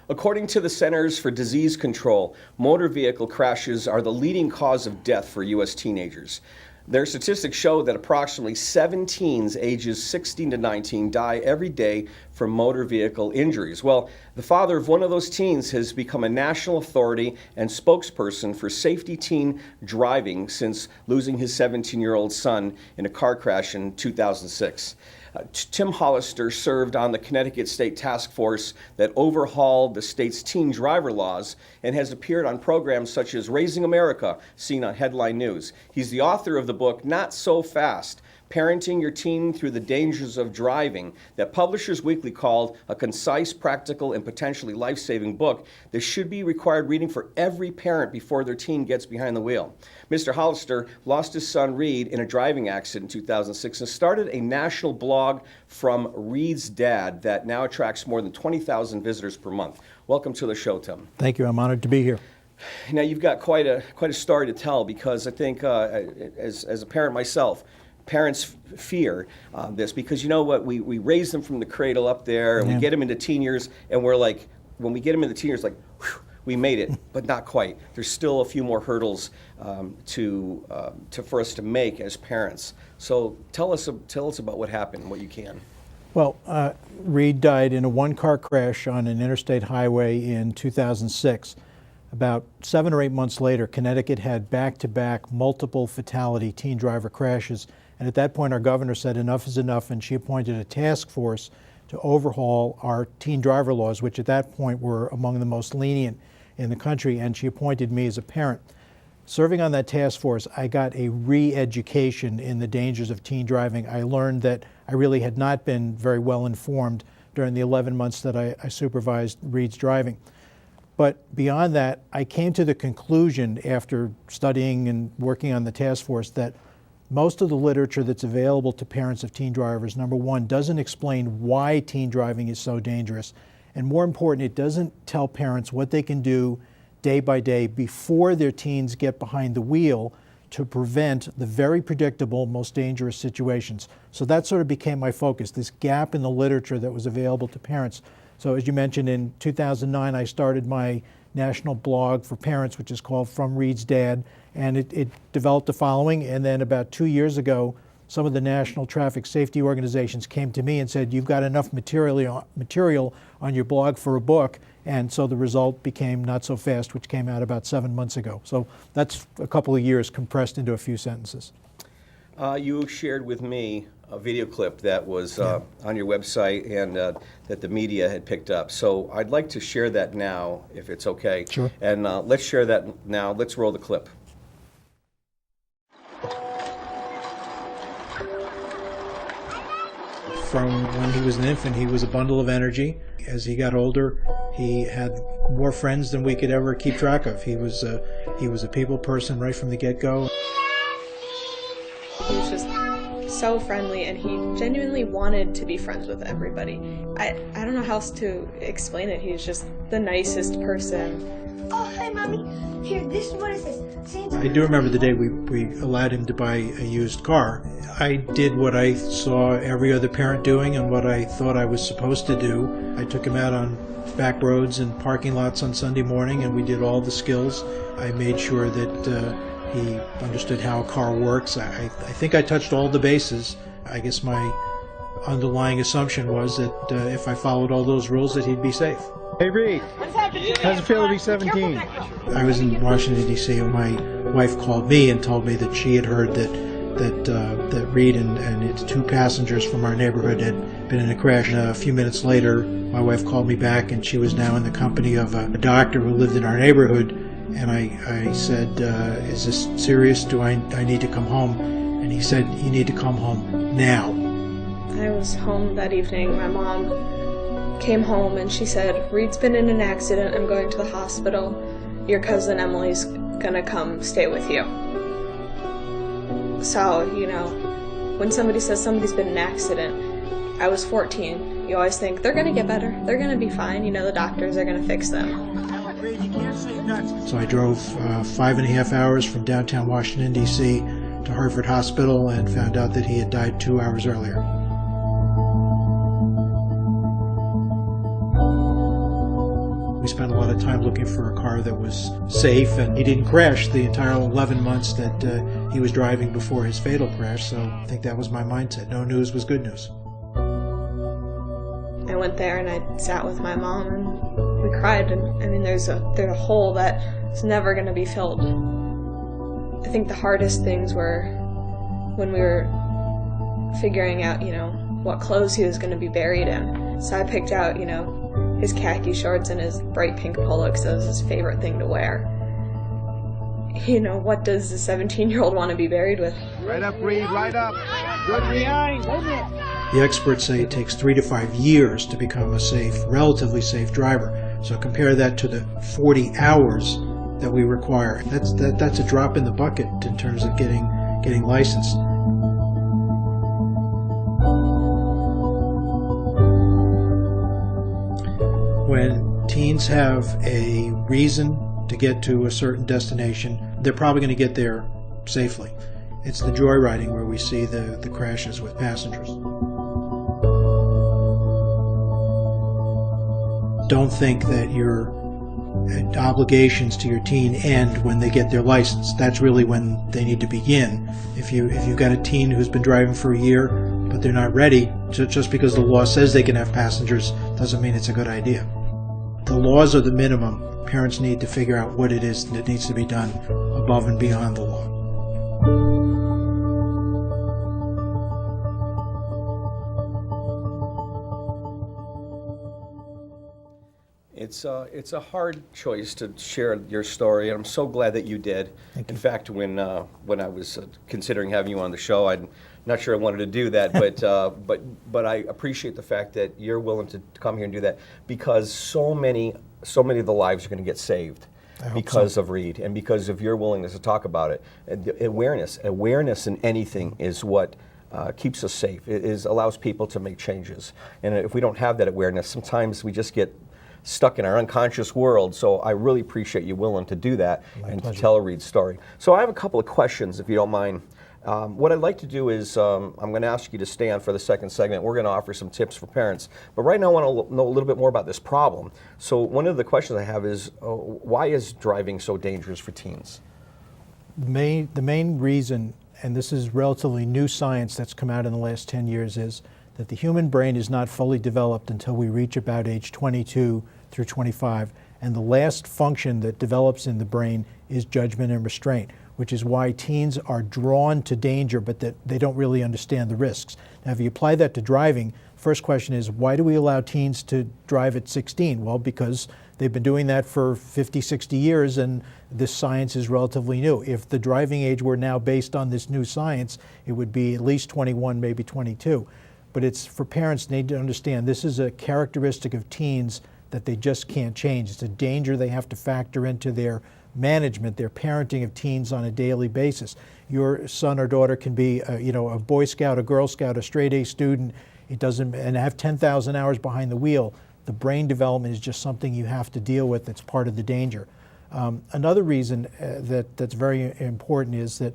According to the Centers for Disease Control, motor vehicle crashes are the leading cause of death for U.S. teenagers. Their statistics show that approximately 7 teens ages 16 to 19 die every day from motor vehicle injuries. Well, the father of one of those teens has become a national authority and spokesperson for safety teen driving since losing his 17-year-old son in a car crash in 2006. Tim Hollister served on the Connecticut State Task Force that overhauled the state's teen driver laws and has appeared on programs such as Raising America, seen on Headline News. He's the author of the book, Not So Fast, Parenting Your Teen Through the Dangers of Driving, that Publishers Weekly called a concise, practical, and potentially life-saving book that should be required reading for every parent before their teen gets behind the wheel. Mr. Hollister lost his son Reed in a driving accident in 2006 and started a national blog from Reed's dad that now attracts more than 20,000 visitors per month. Welcome to the show, Tim. Thank you. I'm honored to be here. Now, you've got quite a story to tell, because I think as a parent myself, parents fear this, because you know what, we raise them from the cradle up there, and we get them into teen years, and we're like, when we get them into teen years, like, whew, we made it, but not quite. There's still a few more hurdles for us to make as parents. So tell us about what happened, what you can. Well, Reed died in a one-car crash on an interstate highway in 2006. About 7 or 8 months later, Connecticut had back-to-back multiple fatality teen driver crashes. And at that point, our governor said enough is enough, and she appointed a task force to overhaul our teen driver laws, which at that point were among the most lenient in the country, and she appointed me as a parent. Serving on that task force, I got a re-education in the dangers of teen driving. I learned that I really had not been very well informed during the 11 months that I supervised Reed's driving. But beyond that, I came to the conclusion after studying and working on the task force that most of the literature that's available to parents of teen drivers, number one, doesn't explain why teen driving is so dangerous. And more important, it doesn't tell parents what they can do day by day before their teens get behind the wheel to prevent the very predictable, most dangerous situations. So that sort of became my focus, this gap in the literature that was available to parents. So as you mentioned, in 2009, I started my national blog for parents, which is called From Reed's Dad, and it developed a following. And then about 2 years ago, some of the national traffic safety organizations came to me and said, you've got enough material on your blog for a book. And so the result became Not So Fast, which came out about 7 months ago. So that's a couple of years compressed into a few sentences. You shared with me a video clip that was on your website and that the media had picked up. So I'd like to share that now, if it's okay. Sure. And let's share that now. Let's roll the clip. From when he was an infant, he was a bundle of energy. As he got older, he had more friends than we could ever keep track of. He was a people person right from the get-go. He was just so friendly, and he genuinely wanted to be friends with everybody. I don't know how else to explain it. He was just the nicest person. Oh, hi, Mommy. Here, this is what it says. I do remember the day we allowed him to buy a used car. I did what I saw every other parent doing and what I thought I was supposed to do. I took him out on back roads and parking lots on Sunday morning, and we did all the skills. I made sure that he understood how a car works. I think I touched all the bases. I guess my underlying assumption was that if I followed all those rules, that he'd be safe. Hey Reed, how's it feel to be 17? I was in Washington, D.C., and my wife called me and told me that she had heard that Reed and its 2 passengers from our neighborhood had been in a crash. A few minutes later, my wife called me back, and she was now in the company of a doctor who lived in our neighborhood. And I said, is this serious? Do I need to come home? And he said, you need to come home now. I was home that evening. My mom came home and she said, Reed's been in an accident. I'm going to the hospital. Your cousin Emily's gonna come stay with you. So, you know, when somebody says somebody's been in an accident, I was 14. You always think, they're gonna get better. They're gonna be fine. You know, the doctors are gonna fix them. So I drove 5.5 hours from downtown Washington, D.C. to Hartford Hospital and found out that he had died 2 hours earlier. We We spent a lot of time looking for a car that was safe, and he didn't crash the entire 11 months that he was driving before his fatal crash, so I think that was my mindset. No news was good news. I went there and I sat with my mom and we cried, and I mean there's a hole that's never going to be filled. I think the hardest things were when we were figuring out, what clothes he was going to be buried in. So I picked out, his khaki shorts and his bright pink polo because that was his favorite thing to wear. What does a 17-year-old want to be buried with? Right up, Reed, right up. Good behind. The experts say it takes 3 to 5 years to become a relatively safe driver. So compare that to the 40 hours that we require. That's a drop in the bucket in terms of getting licensed. When teens have a reason to get to a certain destination, they're probably going to get there safely. It's the joyriding where we see the crashes with passengers. Don't think that your obligations to your teen end when they get their license. That's really when they need to begin. If you've got a teen who's been driving for a year but they're not ready, just because the law says they can have passengers doesn't mean it's a good idea. The laws are the minimum. Parents need to figure out what it is that needs to be done above and beyond the law. It's a hard choice to share your story, and I'm so glad that you did. Thank you. In fact, when I was considering having you on the show, I'm not sure I wanted to do that, but I appreciate the fact that you're willing to come here and do that, because so many of the lives are going to get saved because of Reed and because of your willingness to talk about it. And awareness in anything is what keeps us safe. It allows people to make changes, and if we don't have that awareness, sometimes we just get stuck in our unconscious world. So I really appreciate you willing to do that and to tell a Reed story. So I have a couple of questions, if you don't mind. What I'd like to do is I'm going to ask you to stay on for the second segment. We're going to offer some tips for parents. But right now I want to know a little bit more about this problem. So one of the questions I have is, why is driving so dangerous for teens? The main reason, and this is relatively new science that's come out in the last 10 years, is that the human brain is not fully developed until we reach about age 22 through 25. And the last function that develops in the brain is judgment and restraint, which is why teens are drawn to danger, but that they don't really understand the risks. Now, if you apply that to driving, first question is, why do we allow teens to drive at 16? Well, because they've been doing that for 50, 60 years, and this science is relatively new. If the driving age were now based on this new science, it would be at least 21, maybe 22. But it's for parents, they need to understand this is a characteristic of teens that they just can't change. It's a danger they have to factor into their management, their parenting of teens on a daily basis. Your son or daughter can be a Boy Scout, a Girl Scout, a straight A student, and have 10,000 hours behind the wheel. The brain development is just something you have to deal with that's part of the danger. Another reason that's very important is that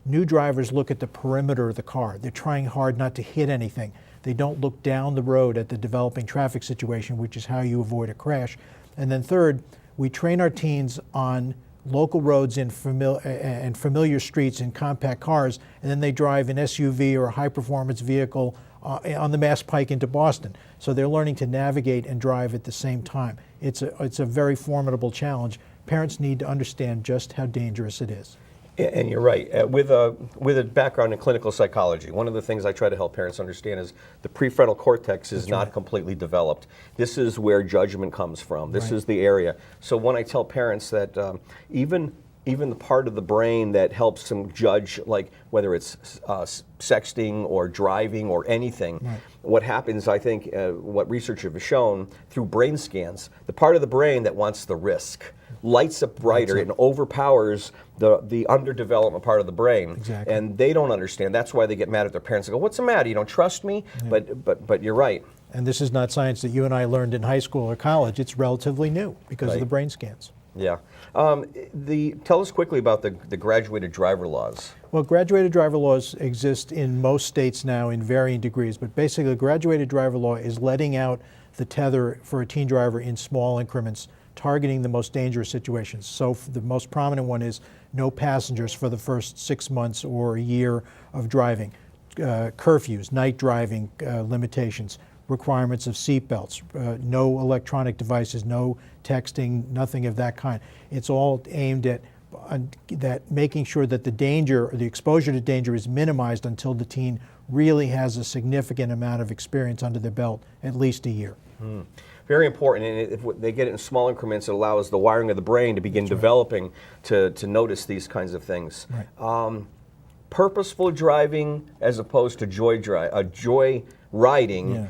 new drivers look at the perimeter of the car. They're trying hard not to hit anything. They don't look down the road at the developing traffic situation, which is how you avoid a crash. And then third, we train our teens on local roads and familiar streets in compact cars, and then they drive an SUV or a high-performance vehicle on the Mass Pike into Boston. So they're learning to navigate and drive at the same time. It's a very formidable challenge. Parents need to understand just how dangerous it is. And you're right. With a background in clinical psychology, one of the things I try to help parents understand is the prefrontal cortex is not completely developed. This is where judgment comes from. This is the area. So when I tell parents that even the part of the brain that helps them judge, like whether it's sexting or driving or anything, what happens, I think, what research has shown through brain scans, the part of the brain that wants the risk lights up brighter and overpowers the underdevelopment part of the brain. Exactly. And they don't understand. That's why they get mad at their parents. They go, "What's the matter? You don't trust me?" Yeah. But you're right. And this is not science that you and I learned in high school or college. It's relatively new because of the brain scans. Yeah. Tell us quickly about the graduated driver laws. Well, graduated driver laws exist in most states now in varying degrees, but basically a graduated driver law is letting out the tether for a teen driver in small increments targeting the most dangerous situations. So the most prominent one is no passengers for the first 6 months or a year of driving, curfews, night driving limitations, requirements of seatbelts, no electronic devices, no texting, nothing of that kind. It's all aimed at that making sure that the danger or the exposure to danger is minimized until the teen really has a significant amount of experience under their belt, at least a year. Very important, and if they get it in small increments, it allows the wiring of the brain to begin developing to notice these kinds of things. Right. Purposeful driving as opposed to joy riding,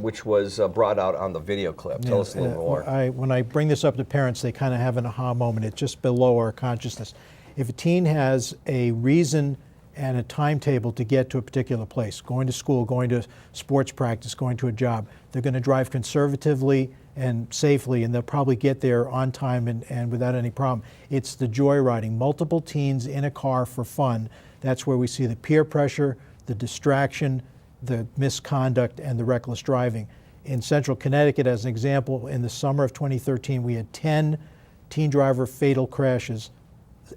which was brought out on the video clip. Tell us a little more. When I bring this up to parents, they kind of have an aha moment. It's just below our consciousness. If a teen has a reason and a timetable to get to a particular place, going to school, going to sports practice, going to a job, they're going to drive conservatively and safely, and they'll probably get there on time and without any problem. It's the joyriding. Multiple teens in a car for fun. That's where we see the peer pressure, the distraction, the misconduct, and the reckless driving. In Central Connecticut, as an example, in the summer of 2013, we had 10 teen driver fatal crashes.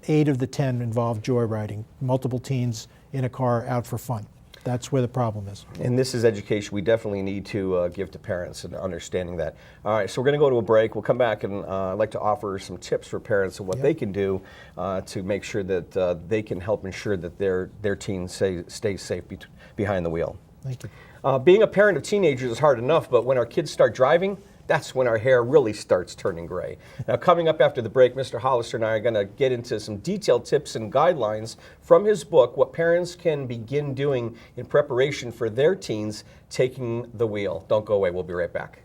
8 of the 10 involved joyriding, multiple teens in a car out for fun. That's where the problem is. And this is education we definitely need to give to parents and understanding that. All right, so we're going to go to a break. We'll come back and I'd like to offer some tips for parents of what they can do to make sure that they can help ensure that their teen stays safe behind the wheel. Thank you. Being a parent of teenagers is hard enough, but when our kids start driving, that's when our hair really starts turning gray. Now, coming up after the break, Mr. Hollister and I are going to get into some detailed tips and guidelines from his book, what parents can begin doing in preparation for their teens taking the wheel. Don't go away. We'll be right back.